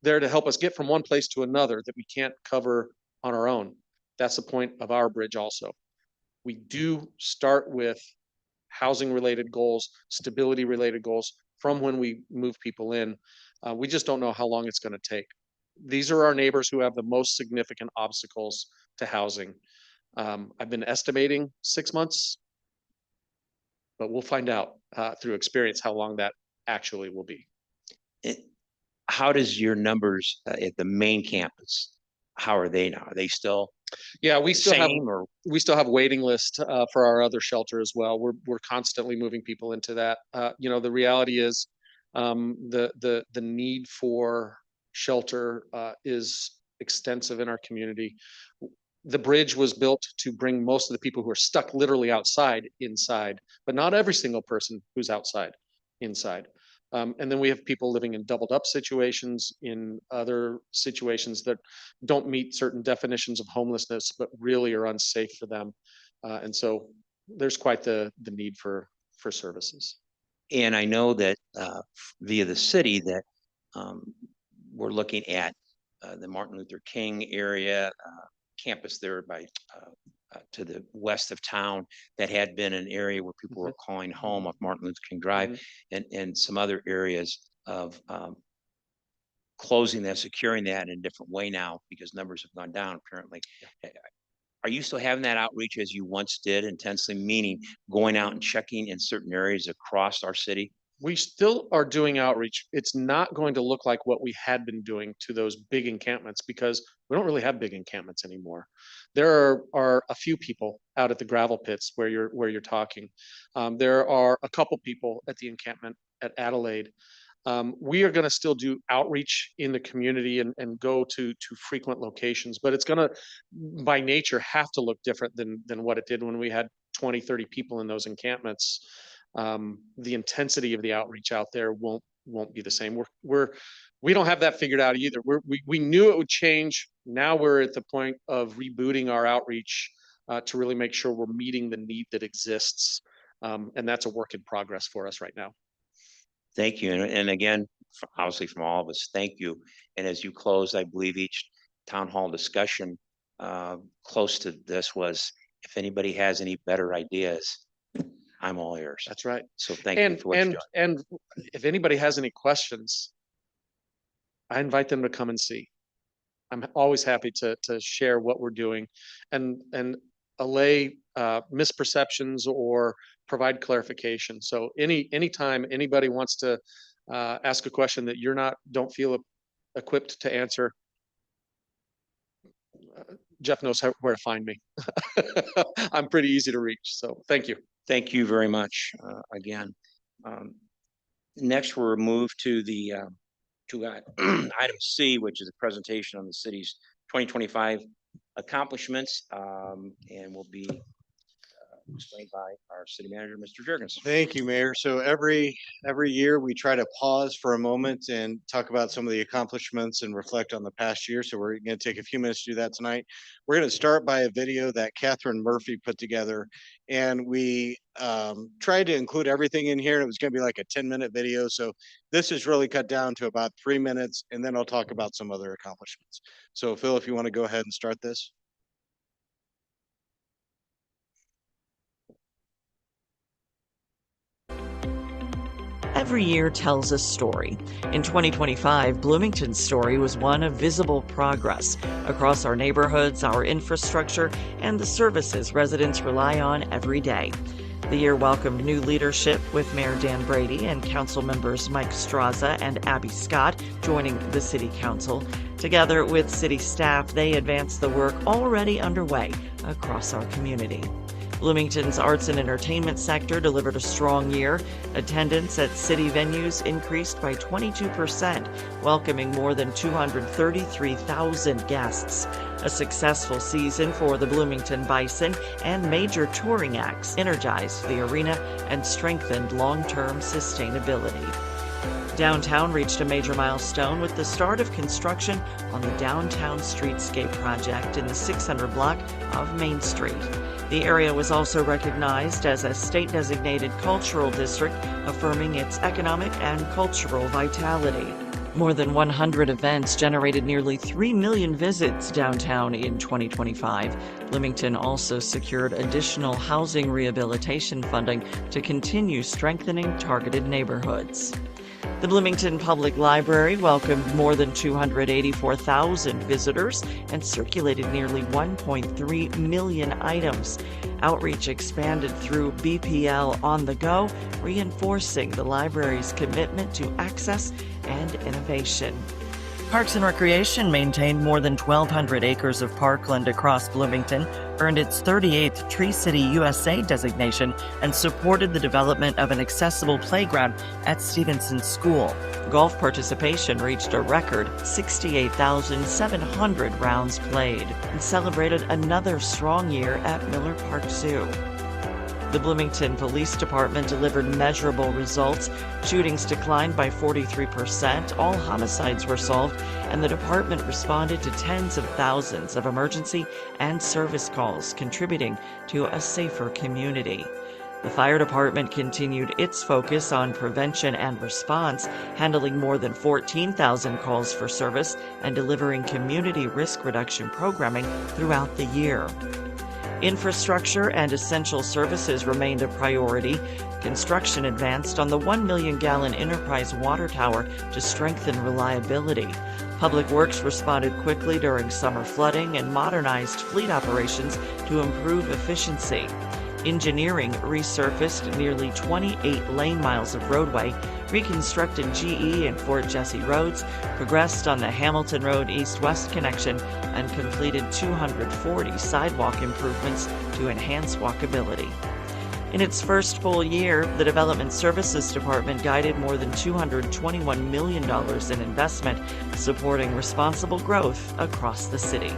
S9: there to help us get from one place to another that we can't cover on our own. That's the point of our bridge also. We do start with housing related goals, stability related goals from when we move people in. We just don't know how long it's going to take. These are our neighbors who have the most significant obstacles to housing. I've been estimating 6 months, but we'll find out through experience how long that actually will be.
S1: How does your numbers at the main campus, how are they now? Are they still
S9: Yeah, we still have waiting list for our other shelter as well. We're constantly moving people into that. The reality is the need for shelter is extensive in our community. The bridge was built to bring most of the people who are stuck literally outside inside, but not every single person who's outside inside. And then we have people living in doubled up situations, in other situations that don't meet certain definitions of homelessness, but really are unsafe for them. And so there's quite the need for services.
S1: And I know that via the city that we're looking at the Martin Luther King area, campus there by to the west of town that had been an area where people were calling home off Martin Luther King Drive, and some other areas of closing that, securing that in a different way now because numbers have gone down apparently. Are you still having that outreach as you once did intensely, meaning going out and checking in certain areas across our city?
S9: We still are doing outreach. It's not going to look like what we had been doing to those big encampments because we don't really have big encampments anymore. There are a few people out at the gravel pits where you're talking. There are a couple people at the encampment at Adelaide. We are going to still do outreach in the community and go to frequent locations, but it's going to, by nature, have to look different than what it did when we had 20, 30 people in those encampments. The intensity of the outreach out there won't be the same. We don't have that figured out either. We knew it would change. Now we're at the point of rebooting our outreach to really make sure we're meeting the need that exists. And that's a work in progress for us right now.
S1: Thank you. And again, obviously from all of us, thank you. And as you close, I believe each town hall discussion close to this was, if anybody has any better ideas, I'm all ears.
S9: That's right.
S1: So thank you for what you're doing.
S9: And if anybody has any questions, I invite them to come and see. I'm always happy to share what we're doing and allay misperceptions or provide clarification. So anytime anybody wants to ask a question that don't feel equipped to answer, Jeff knows where to find me. I'm pretty easy to reach. So thank you.
S1: Thank you very much, again. Next, we'll move to the item C, which is a presentation on the city's 2025 accomplishments, and will be explained by our city manager, Mr. Jurgens.
S5: Thank you, Mayor. So every year we try to pause for a moment and talk about some of the accomplishments and reflect on the past year. So we're going to take a few minutes to do that tonight. We're going to start by a video that Catherine Murphy put together, and we tried to include everything in here. It was going to be like a 10-minute video. So this is really cut down to about 3 minutes, and then I'll talk about some other accomplishments. So Phil, if you want to go ahead and start this.
S13: Every year tells a story. In 2025, Bloomington's story was one of visible progress across our neighborhoods, our infrastructure, and the services residents rely on every day. The year welcomed new leadership with Mayor Dan Brady and council members Mike Straza and Abby Scott joining the city council. Together with city staff, they advanced the work already underway across our community. Bloomington's arts and entertainment sector delivered a strong year. Attendance at city venues increased by 22%, welcoming more than 233,000 guests. A successful season for the Bloomington Bison and major touring acts energized the arena and strengthened long-term sustainability. Downtown reached a major milestone with the start of construction on the Downtown Streetscape project in the 600 block of Main Street. The area was also recognized as a state-designated cultural district, affirming its economic and cultural vitality. More than 100 events generated nearly 3 million visits downtown in 2025. Bloomington also secured additional housing rehabilitation funding to continue strengthening targeted neighborhoods. The Bloomington Public Library welcomed more than 284,000 visitors and circulated nearly 1.3 million items. Outreach expanded through BPL On the Go, reinforcing the library's commitment to access and innovation. Parks and Recreation maintained more than 1,200 acres of parkland across Bloomington, earned its 38th Tree City USA designation, and supported the development of an accessible playground at Stevenson School. Golf participation reached a record 68,700 rounds played and celebrated another strong year at Miller Park Zoo. The Bloomington Police Department delivered measurable results. Shootings declined by 43%, all homicides were solved, and the department responded to tens of thousands of emergency and service calls, contributing to a safer community. The fire department continued its focus on prevention and response, handling more than 14,000 calls for service and delivering community risk reduction programming throughout the year. Infrastructure and essential services remained a priority. Construction advanced on the 1 million gallon Enterprise water tower to strengthen reliability. Public Works responded quickly during summer flooding and modernized fleet operations to improve efficiency. Engineering resurfaced nearly 28 lane miles of roadway, reconstructed GE and Fort Jesse roads, progressed on the Hamilton Road east-west connection, and completed 240 sidewalk improvements to enhance walkability. In its first full year, the Development Services Department guided more than $221 million in investment, supporting responsible growth across the city.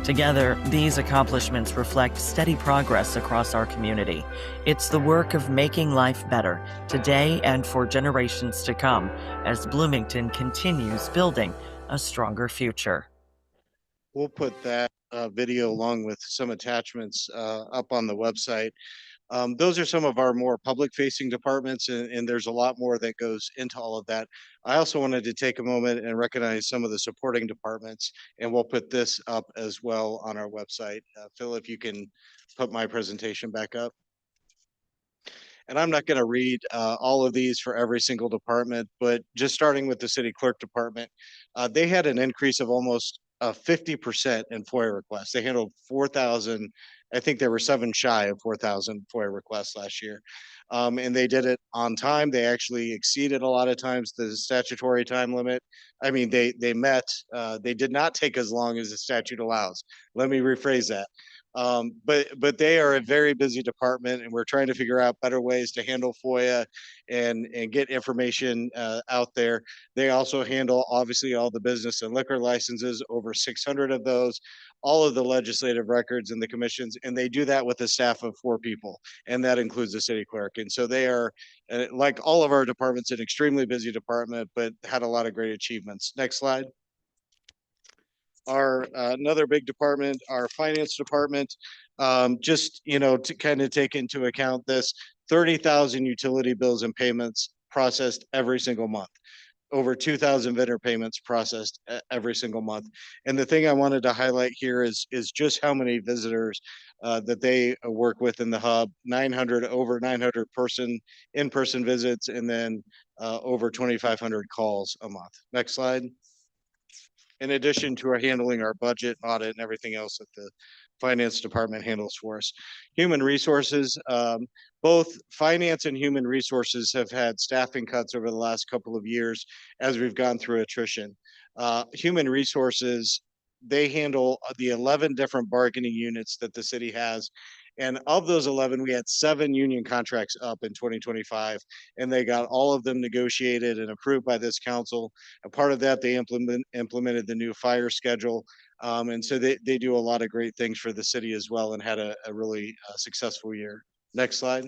S13: Together, these accomplishments reflect steady progress across our community. It's the work of making life better, today and for generations to come, as Bloomington continues building a stronger future.
S5: We'll put that video along with some attachments up on the website. Those are some of our more public-facing departments, and there's a lot more that goes into all of that. I also wanted to take a moment and recognize some of the supporting departments, and we'll put this up as well on our website. Phil, if you can put my presentation back up. And I'm not going to read all of these for every single department, but just starting with the city clerk department, they had an increase of almost 50% in FOIA requests. They handled 4,000. I think they were 7 shy of 4,000 FOIA requests last year. And they did it on time. They actually exceeded a lot of times the statutory time limit. I mean, they they did not take as long as the statute allows. Let me rephrase that. But they are a very busy department, and we're trying to figure out better ways to handle FOIA and get information out there. They also handle obviously all the business and liquor licenses, over 600 of those, all of the legislative records and the commissions, and they do that with a staff of 4 people, and that includes the city clerk. And so they are, like all of our departments, an extremely busy department, but had a lot of great achievements. Next slide. Our another big department, our finance department, just to kind of take into account this, 30,000 utility bills and payments processed every single month, over 2,000 vendor payments processed every single month. And the thing I wanted to highlight here is just how many visitors that they work with in the hub. 900, over 900 in-person visits, and then over 2,500 calls a month. Next slide. In addition to our handling our budget, audit, and everything else that the finance department handles for us. Human resources, both finance and human resources have had staffing cuts over the last couple of years as we've gone through attrition. Human resources, they handle the 11 different bargaining units that the city has. And of those 11, we had 7 union contracts up in 2025, and they got all of them negotiated and approved by this council. A part of that, they implemented the new fire schedule. And so they do a lot of great things for the city as well, and had a really successful year. Next slide.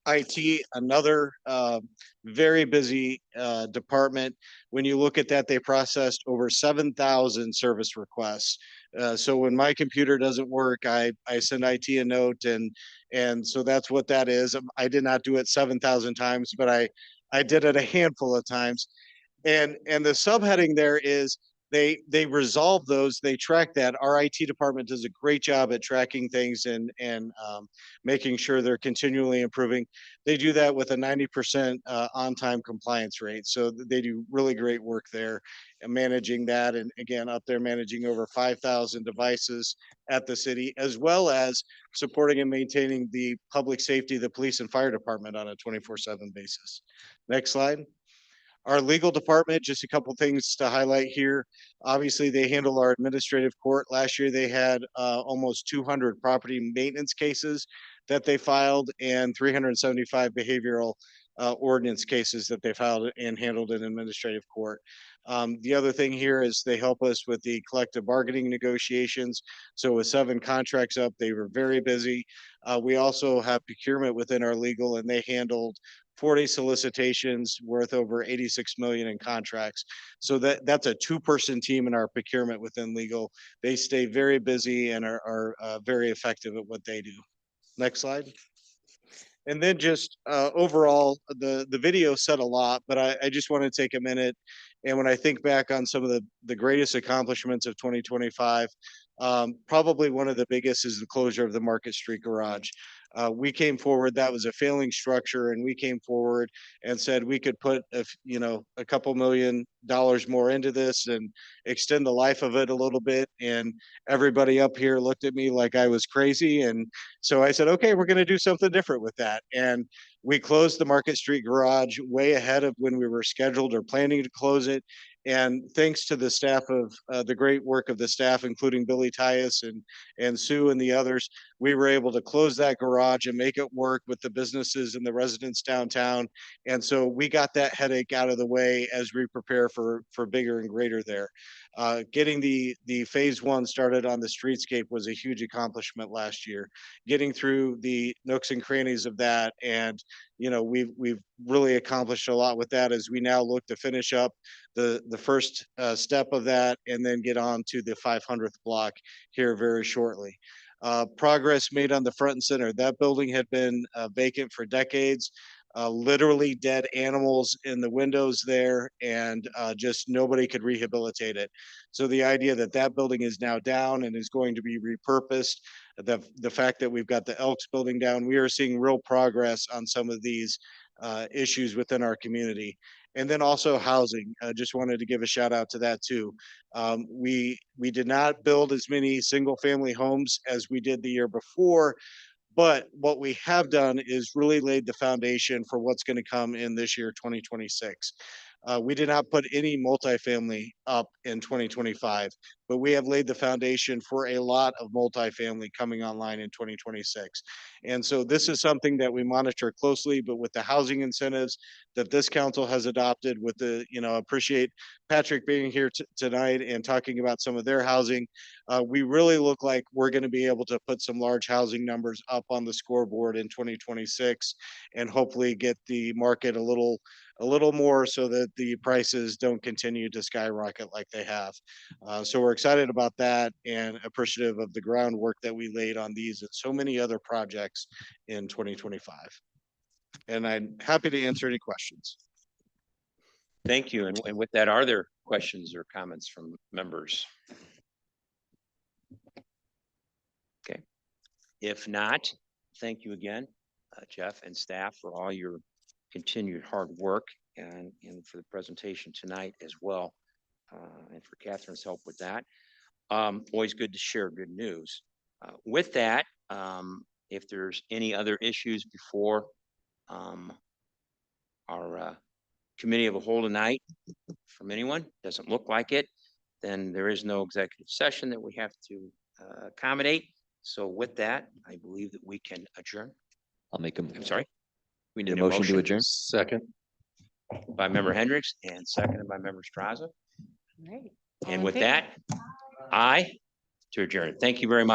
S5: IT, another very busy department. When you look at that, they processed over 7,000 service requests. So when my computer doesn't work, I send IT a note, and so that's what that is. I did not do it 7,000 times, but I did it a handful of times. And the subheading there is they resolve those, they track that. Our IT department does a great job at tracking things and making sure they're continually improving. They do that with a 90% on-time compliance rate. So they do really great work there and managing that. And again, up there managing over 5,000 devices at the city, as well as supporting and maintaining the public safety, the police and fire department on a 24/7 basis. Next slide. Our legal department, just a couple things to highlight here. Obviously, they handle our administrative court. Last year, they had almost 200 property maintenance cases that they filed, and 375 behavioral ordinance cases that they filed and handled in administrative court. The other thing here is they help us with the collective bargaining negotiations. So with 7 contracts up, they were very busy. We also have procurement within our legal, and they handled 40 solicitations worth over 86 million in contracts. So that's a 2-person team in our procurement within legal. They stay very busy and are very effective at what they do. Next slide. And then just overall, the video said a lot, but I just want to take a minute. And when I think back on some of the greatest accomplishments of 2025, probably one of the biggest is the closure of the Market Street Garage. We came forward, that was a failing structure, and we came forward and said we could put a couple $1 million more into this and extend the life of it a little bit. And everybody up here looked at me like I was crazy. And so I said, okay, we're going to do something different with that. And we closed the Market Street Garage way ahead of when we were scheduled or planning to close it. And thanks to the staff of the great work of the staff, including Billy Tyus and Sue and the others, we were able to close that garage and make it work with the businesses and the residents downtown. And so we got that headache out of the way as we prepare for bigger and greater there. Getting the phase 1 started on the streetscape was a huge accomplishment last year. Getting through the nooks and crannies of that, and we've really accomplished a lot with that as we now look to finish up the first step of that, and then get on to the 500th block here very shortly. Progress made on the front and center. That building had been vacant for decades. literally dead animals in the windows there, and just nobody could rehabilitate it. So the idea that that building is now down and is going to be repurposed, the fact that we've got the Elks building down, we are seeing real progress on some of these issues within our community. And then also housing. Just wanted to give a shout out to that too. We did not build as many single family homes as we did the year before, but what we have done is really laid the foundation for what's going to come in this year, 2026. We did not put any multifamily up in 2025, but we have laid the foundation for a lot of multifamily coming online in 2026. And so this is something that we monitor closely, but with the housing incentives that this council has adopted with the, appreciate Patrick being here tonight and talking about some of their housing. We really look like we're going to be able to put some large housing numbers up on the scoreboard in 2026 and hopefully get the market a little more so that the prices don't continue to skyrocket like they have. So we're excited about that and appreciative of the groundwork that we laid on these and so many other projects in 2025. And I'm happy to answer any questions.
S1: Thank you. And with that, are there questions or comments from members? Okay. If not, thank you again, Jeff and staff, for all your continued hard work and for the presentation tonight as well, and for Catherine's help with that. Always good to share good news. With that, if there's any other issues before our committee of a whole tonight from anyone, doesn't look like it, then there is no executive session that we have to accommodate. So with that, I believe that we can adjourn.
S10: I'll make them.
S1: I'm sorry.
S10: We need a motion to adjourn.
S4: Second.
S1: By member Hendricks and seconded by member Straza.
S12: Right.
S1: And with that, aye to adjourn. Thank you very much.